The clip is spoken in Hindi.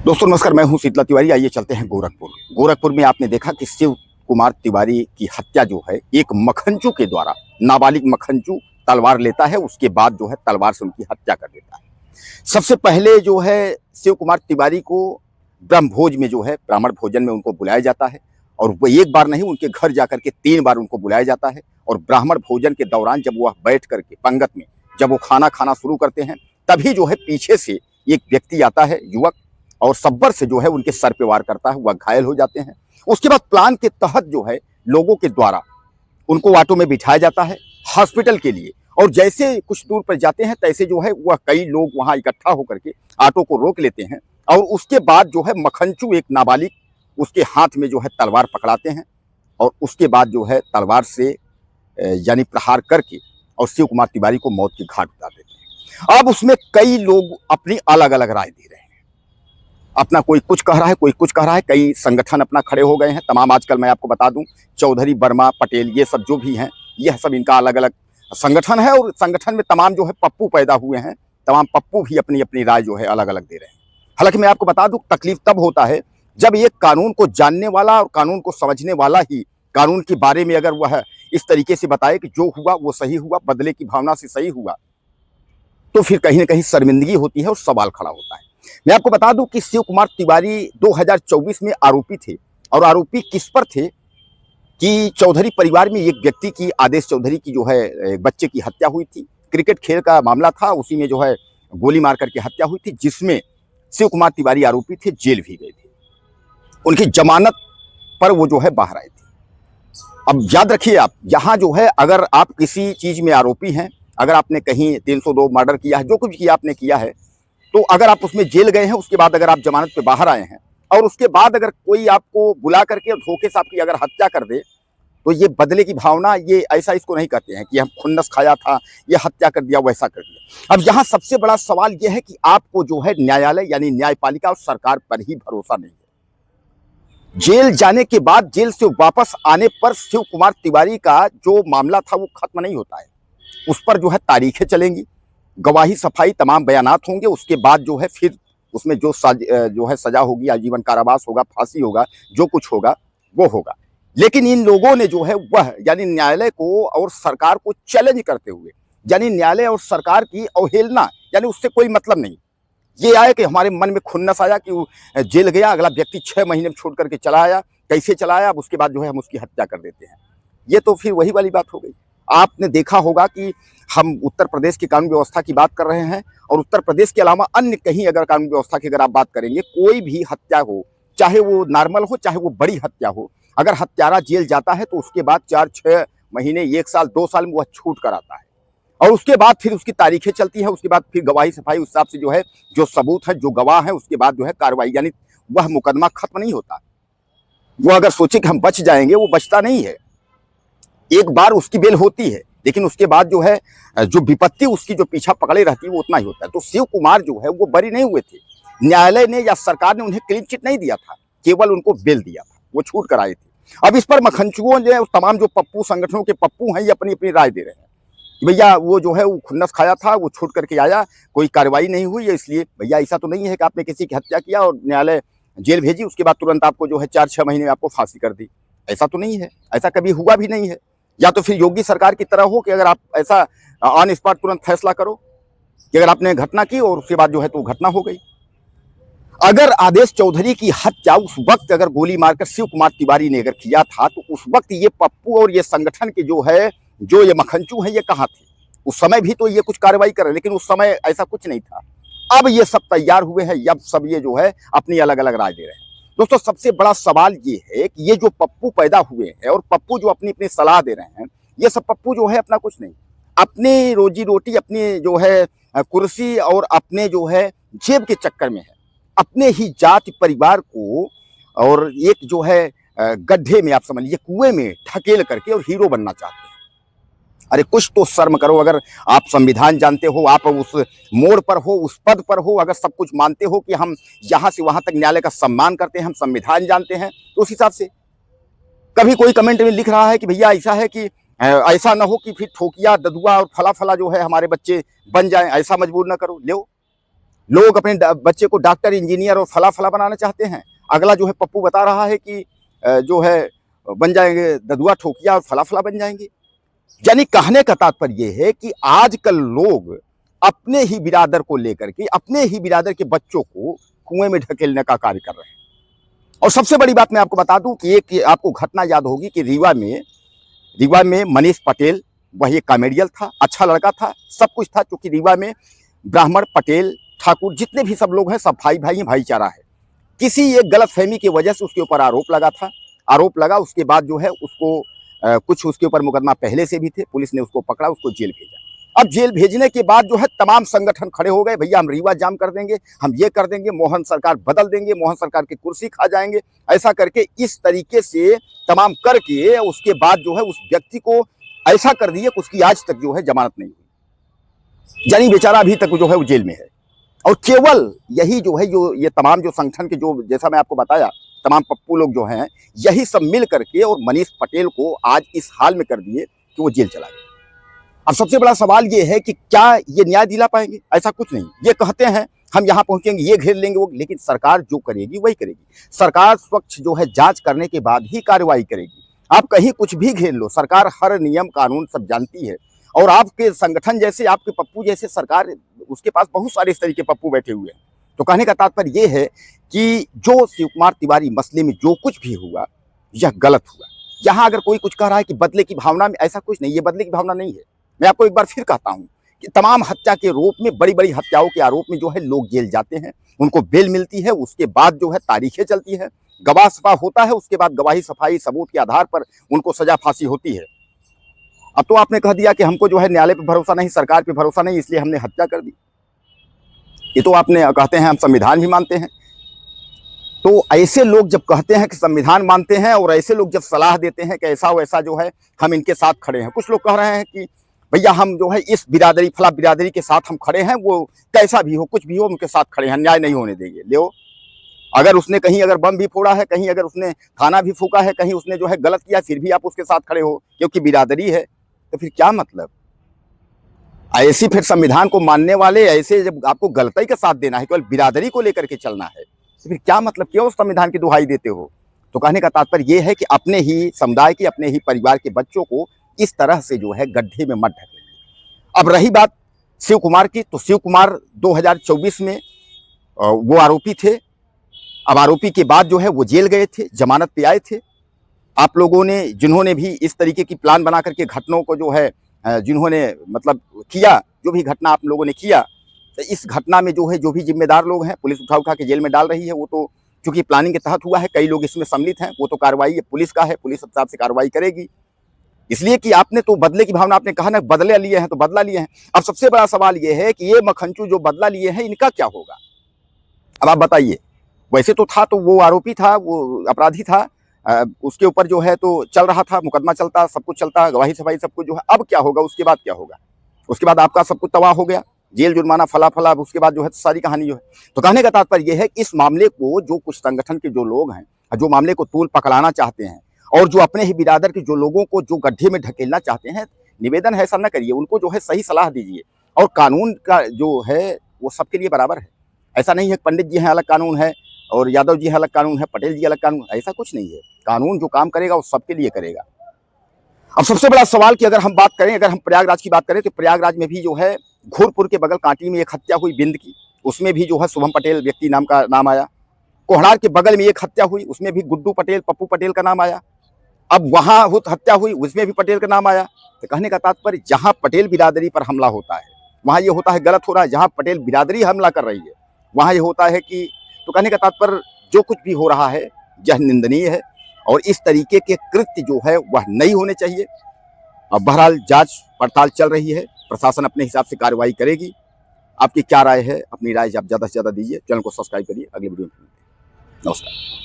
दोस्तों नमस्कार, मैं हूं शीतला तिवारी। आइए चलते हैं गोरखपुर। गोरखपुर में आपने देखा कि शिव कुमार तिवारी की हत्या जो है एक मखनचू के द्वारा, नाबालिग मखनचू तलवार लेता है, उसके बाद जो है तलवार से उनकी हत्या कर देता है। सबसे पहले जो है शिव कुमार तिवारी को ब्रह्मभोज में जो है ब्राह्मण भोजन में उनको बुलाया जाता है, और वो एक बार नहीं उनके घर जाकर के 3 बार उनको बुलाया जाता है। और ब्राह्मण भोजन के दौरान जब वह बैठ करके पंगत में जब वो खाना खाना शुरू करते हैं, तभी जो है पीछे से एक व्यक्ति आता है, युवक, और सब्बर से जो है उनके सर पे वार करता है। वह घायल हो जाते हैं। उसके बाद प्लान के तहत जो है लोगों के द्वारा उनको ऑटो में बिठाया जाता है हॉस्पिटल के लिए। और जैसे कुछ दूर पर जाते हैं तैसे जो है वह कई लोग वहां इकट्ठा होकर के ऑटो को रोक लेते हैं, और उसके बाद जो है मखनचू एक नाबालिग उसके हाथ में जो है तलवार पकड़ाते हैं, और उसके बाद जो है तलवार से यानी प्रहार करके और शिव कुमार तिवारी को मौत की घाट उतार देते हैं। अब उसमें कई लोग अपनी अलग अलग राय दे रहे हैं। अपना कोई कुछ कह रहा है, कोई कुछ कह रहा है। कई संगठन अपना खड़े हो गए हैं तमाम। आजकल मैं आपको बता दूं, चौधरी, वर्मा, पटेल, ये सब जो भी हैं, यह सब इनका अलग अलग संगठन है। और संगठन में तमाम जो है पप्पू पैदा हुए हैं। तमाम पप्पू भी अपनी अपनी राय जो है अलग अलग दे रहे हैं। हालांकि मैं आपको बता दूं, तकलीफ तब होता है जब एक कानून को जानने वाला और कानून को समझने वाला ही कानून के बारे में अगर वह इस तरीके से बताए कि जो हुआ वो सही हुआ, बदले की भावना से सही हुआ, तो फिर कहीं ना कहीं शर्मिंदगी होती है और सवाल खड़ा होता है। मैं आपको बता दूं कि शिव कुमार तिवारी 2024 में आरोपी थे। और आरोपी किस पर थे कि चौधरी परिवार में एक व्यक्ति की, आदेश चौधरी की जो है एक बच्चे की हत्या हुई थी। क्रिकेट खेल का मामला था, उसी में जो है गोली मार करके हत्या हुई थी, जिसमें शिव कुमार तिवारी आरोपी थे, जेल भी गए थे। उनकी जमानत पर वो जो है बाहर आए थे। अब याद रखिए, आप यहाँ जो है अगर आप किसी चीज में आरोपी हैं, अगर आपने कहीं 302 मर्डर किया है, जो कुछ किया आपने किया है, तो अगर आप उसमें जेल गए हैं, उसके बाद अगर आप जमानत पे बाहर आए हैं, और उसके बाद अगर कोई आपको बुला करके धोखे से आपकी अगर हत्या कर दे, तो ये बदले की भावना, ये ऐसा इसको नहीं कहते हैं कि हम खुन्नस खाया था, ये हत्या कर दिया, वैसा कर दिया। अब यहाँ सबसे बड़ा सवाल ये है कि आपको जो है न्यायालय यानी न्यायपालिका और सरकार पर ही भरोसा नहीं है। जेल जाने के बाद जेल से वापस आने पर शिव कुमार तिवारी का जो मामला था वो खत्म नहीं होता है। उस पर जो है तारीखें चलेंगी, गवाही, सफाई, तमाम बयानात होंगे। उसके बाद जो है फिर उसमें जो है सजा होगी, आजीवन कारावास होगा, फांसी होगा, जो कुछ होगा वो होगा। लेकिन इन लोगों ने जो है वह यानी न्यायालय को और सरकार को चैलेंज करते हुए, यानी न्यायालय और सरकार की अवहेलना, यानी उससे कोई मतलब नहीं। ये आया कि हमारे मन में खुन्नस आया कि वो जेल गया, अगला व्यक्ति 6 महीने में छोड़ करके चला आया, कैसे चला आया, अब उसके बाद जो है हम उसकी हत्या कर देते हैं। ये तो फिर वही वाली बात हो गई। आपने देखा होगा कि हम उत्तर प्रदेश की कानून व्यवस्था की बात कर रहे हैं, और उत्तर प्रदेश के अलावा अन्य कहीं अगर कानून व्यवस्था की अगर आप बात करेंगे, कोई भी हत्या हो, चाहे वो नॉर्मल हो, चाहे वो बड़ी हत्या हो, अगर हत्यारा जेल जाता है तो उसके बाद 4-6 महीने, 1 साल, 2 साल में वह छूट कर आता है। और उसके बाद फिर उसकी तारीखें चलती हैं, उसके बाद फिर गवाही, सफाई, उस हिसाब से जो है जो सबूत है, जो गवाह है, उसके बाद जो है कार्रवाई, यानी वह मुकदमा खत्म नहीं होता। वो अगर सोचे कि हम बच जाएंगे, वो बचता नहीं है। एक बार उसकी बेल होती है, लेकिन उसके बाद जो है जो विपत्ति उसकी जो पीछा पकड़े रहती है वो उतना ही होता है। तो शिव कुमार जो है वो बरी नहीं हुए थे। न्यायालय ने या सरकार ने उन्हें क्लीन चिट नहीं दिया था, केवल उनको बेल दिया था, वो छूट कर आए थे। अब इस पर मखनचुओं ने, तमाम जो पप्पू संगठनों के पप्पू हैं, ये अपनी अपनी राय दे रहे हैं कि भैया वो जो है वो खुन्नस खाया था, वो छूट करके आया, कोई कार्रवाई नहीं हुई है, इसलिए भैया ऐसा तो नहीं है कि आपने किसी की हत्या किया और न्यायालय जेल भेजी, उसके बाद तुरंत आपको जो है 4-6 महीने में आपको फांसी कर दी। ऐसा तो नहीं है, ऐसा कभी हुआ भी नहीं है। या तो फिर योगी सरकार की तरह हो कि अगर आप ऐसा ऑन स्पॉट तुरंत फैसला करो कि अगर आपने घटना की और उसके बाद जो है तो घटना हो गई। अगर आदेश चौधरी की हत्या उस वक्त अगर गोली मारकर शिव कुमार तिवारी ने अगर किया था, तो उस वक्त ये पप्पू और ये संगठन के जो है, जो ये मखनचू है, ये कहाँ थे? उस समय भी तो ये कुछ कार्रवाई कर रहे, लेकिन उस समय ऐसा कुछ नहीं था। अब ये सब तैयार हुए हैं, अब सब ये जो है अपनी अलग अलग राय दे रहे हैं। दोस्तों सबसे बड़ा सवाल ये है कि ये जो पप्पू पैदा हुए हैं और पप्पू जो अपनी अपनी सलाह दे रहे हैं, ये सब पप्पू जो है अपना कुछ नहीं, अपनी रोजी रोटी, अपनी जो है कुर्सी और अपने जो है जेब के चक्कर में है। अपने ही जाति परिवार को और एक जो है गड्ढे में, आप समझ लीजिए कुएं में ढकेल करके और हीरो बनना चाहते हैं। अरे कुछ तो शर्म करो। अगर आप संविधान जानते हो, आप उस मोड़ पर हो, उस पद पर हो, अगर सब कुछ मानते हो कि हम यहाँ से वहां तक न्यायालय का सम्मान करते हैं, हम संविधान जानते हैं, तो उस हिसाब से कभी कोई कमेंट में लिख रहा है कि भैया ऐसा है कि ऐसा ना हो कि फिर ठोकिया, ददुआ और फला फला जो है हमारे बच्चे बन जाएं, ऐसा मजबूर ना करो। लो लोग अपने बच्चे को डॉक्टर, इंजीनियर और फला फला बनाना चाहते हैं। अगला जो है पप्पू बता रहा है कि जो है बन जाएंगे ददुआ ठोकिया और फला फला बन जाएंगे। यानी कहने का तात्पर्य यह है कि आजकल लोग अपने ही बिरादर को लेकर के, अपने ही बिरादर के बच्चों को कुएं में ढकेलने का कार्य कर रहे हैं। और सबसे बड़ी बात मैं आपको बता दूं कि एक आपको घटना याद होगी कि रीवा में मनीष पटेल, वह एक कॉमेडियन था, अच्छा लड़का था, सब कुछ था, क्योंकि रीवा में ब्राह्मण, पटेल, ठाकुर जितने भी सब लोग हैं सब भाई भाई हैं, भाईचारा है। किसी एक गलतफहमी की वजह से उसके ऊपर आरोप लगा था। आरोप लगा, उसके बाद जो है उसको कुछ उसके ऊपर मुकदमा पहले से भी थे, पुलिस ने उसको पकड़ा, उसको जेल भेजा। अब जेल भेजने के बाद जो है तमाम संगठन खड़े हो गए, भैया हम रीवा जाम कर देंगे, हम ये कर देंगे, मोहन सरकार बदल देंगे, मोहन सरकार की कुर्सी खा जाएंगे, ऐसा करके इस तरीके से तमाम करके उसके बाद जो है उस व्यक्ति को ऐसा कर दिया कि उसकी आज तक जो है जमानत नहीं हुई। यानी बेचारा अभी तक जो है वो जेल में है। और केवल यही जो है, जो ये तमाम जो संगठन के जो, जैसा मैं आपको बताया, तमाम पप्पू लोग जो हैं, यही सब मिल करके और मनीष पटेल को आज इस हाल में कर दिए कि वो जेल चला गया। अब सबसे बड़ा सवाल ये है कि क्या ये न्याय दिला पाएंगे? ऐसा कुछ नहीं। ये कहते हैं हम यहाँ पहुंचेंगे, ये घेर लेंगे वो, लेकिन सरकार जो करेगी वही करेगी। सरकार स्वच्छ जो है जांच करने के बाद ही कार्रवाई करेगी। आप कहीं कुछ भी घेर लो, सरकार हर नियम कानून सब जानती है। और आपके संगठन जैसे, आपके पप्पू जैसे, सरकार उसके पास बहुत सारे इस तरीके पप्पू बैठे हुए हैं। तो कहने का तात्पर्य यह है कि जो शिव कुमार तिवारी मसले में जो कुछ भी हुआ, यह गलत हुआ। यहाँ अगर कोई कुछ कह रहा है कि बदले की भावना में, ऐसा कुछ नहीं, ये बदले की भावना नहीं है। मैं आपको एक बार फिर कहता हूं कि तमाम हत्या के आरोप में, बड़ी बड़ी हत्याओं के आरोप में जो है लोग जेल जाते हैं, उनको बेल मिलती है, उसके बाद जो है तारीखें चलती है, गवाह सफा होता है, उसके बाद गवाही सफाई सबूत के आधार पर उनको सजा फांसी होती है। अब तो आपने कह दिया कि हमको जो है न्यायालय पर भरोसा नहीं, सरकार पर भरोसा नहीं, इसलिए हमने हत्या कर दी। ये तो आपने कहते हैं हम संविधान भी मानते हैं। तो ऐसे लोग जब कहते हैं कि संविधान मानते हैं, और ऐसे लोग जब सलाह देते हैं कि ऐसा वैसा जो है हम इनके साथ खड़े हैं, कुछ लोग कह रहे हैं कि भैया हम जो है इस बिरादरी, फला बिरादरी के साथ हम खड़े हैं, वो कैसा भी हो, कुछ भी हो, उनके साथ खड़े हैं, न्याय नहीं होने देंगे। ले, अगर उसने कहीं अगर बम भी फोड़ा है, कहीं अगर उसने थाना भी फूका है, कहीं उसने जो है गलत किया, फिर भी आप उसके साथ खड़े हो क्योंकि बिरादरी है, तो फिर क्या मतलब? ऐसी फिर संविधान को मानने वाले ऐसे जब आपको गलती का साथ देना है, केवल बिरादरी को लेकर के चलना है, तो फिर क्या मतलब? क्यों संविधान की दुहाई देते हो? तो कहने का तात्पर्य यह है कि अपने ही समुदाय के, अपने ही परिवार के बच्चों को इस तरह से जो है गड्ढे में मत ढकेलिए। अब रही बात शिव कुमार की, तो शिव कुमार 2024 में वो आरोपी थे। अब आरोपी के बाद जो है वो जेल गए थे, जमानत पे आए थे। आप लोगों ने, जिन्होंने भी इस तरीके की प्लान बना करके घटनाओं को जो है, जिन्होंने मतलब किया, जो भी घटना आप लोगों ने किया, तो इस घटना में जो है जो भी जिम्मेदार लोग हैं, पुलिस उठा के जेल में डाल रही है। वो तो चूंकि प्लानिंग के तहत हुआ है, कई लोग इसमें सम्मिलित हैं, वो तो कार्रवाई पुलिस का है, पुलिस हिसाब से कार्रवाई करेगी। इसलिए कि आपने तो बदले की भावना, आपने कहा ना बदले लिए हैं, तो बदला लिए हैं। अब सबसे बड़ा सवाल यह है कि ये मखनचू जो बदला लिए हैं, इनका क्या होगा? अब आप बताइए। वैसे तो था, तो वो आरोपी था, वो अपराधी था, उसके ऊपर जो है तो चल रहा था, मुकदमा चलता, सब कुछ चलता, गवाही सफाई सब कुछ जो है। अब क्या होगा? उसके बाद क्या होगा? उसके बाद आपका सब कुछ तबाह हो गया, जेल, जुर्माना, फला फला, उसके बाद जो है सारी कहानी जो है। तो कहने का तात्पर्य यह है कि इस मामले को जो कुछ संगठन के जो लोग हैं, जो मामले को तूल पकड़ाना चाहते हैं, और जो अपने ही बिरादर के जो लोगों को जो गड्ढे में ढकेलना चाहते हैं, निवेदन है ऐसा न करिए, उनको जो है सही सलाह दीजिए। और कानून का जो है वो सबके लिए बराबर है। ऐसा नहीं है पंडित जी हैं अलग कानून है, और यादव जी अलग कानून है, पटेल जी अलग कानून, ऐसा कुछ नहीं है। कानून जो काम करेगा वो सबके लिए करेगा। अब सबसे बड़ा सवाल कि अगर हम बात करें, अगर हम प्रयागराज की बात करें, तो प्रयागराज में भी जो है घोरपुर के बगल कांटी में एक हत्या हुई बिंद की, उसमें भी जो है शुभम पटेल व्यक्ति नाम आया। कोहड़ार के बगल में एक हत्या हुई, उसमें भी गुड्डू पटेल, पप्पू पटेल का नाम आया। अब वहां हत्या हुई, उसमें भी पटेल का नाम आया। तो कहने का तात्पर्य, जहां पटेल बिरादरी पर हमला होता है वहां ये होता है गलत हो रहा है, जहां पटेल बिरादरी हमला कर रही है वहां ये होता है कि, तो कहने का तात्पर्य जो कुछ भी हो रहा है यह निंदनीय है, और इस तरीके के कृत्य जो है वह नहीं होने चाहिए। अब बहरहाल जांच पड़ताल चल रही है, प्रशासन अपने हिसाब से कार्रवाई करेगी। आपकी क्या राय है? अपनी राय आप ज़्यादा से ज़्यादा दीजिए। चैनल को सब्सक्राइब करिए। अगले वीडियो में नमस्कार।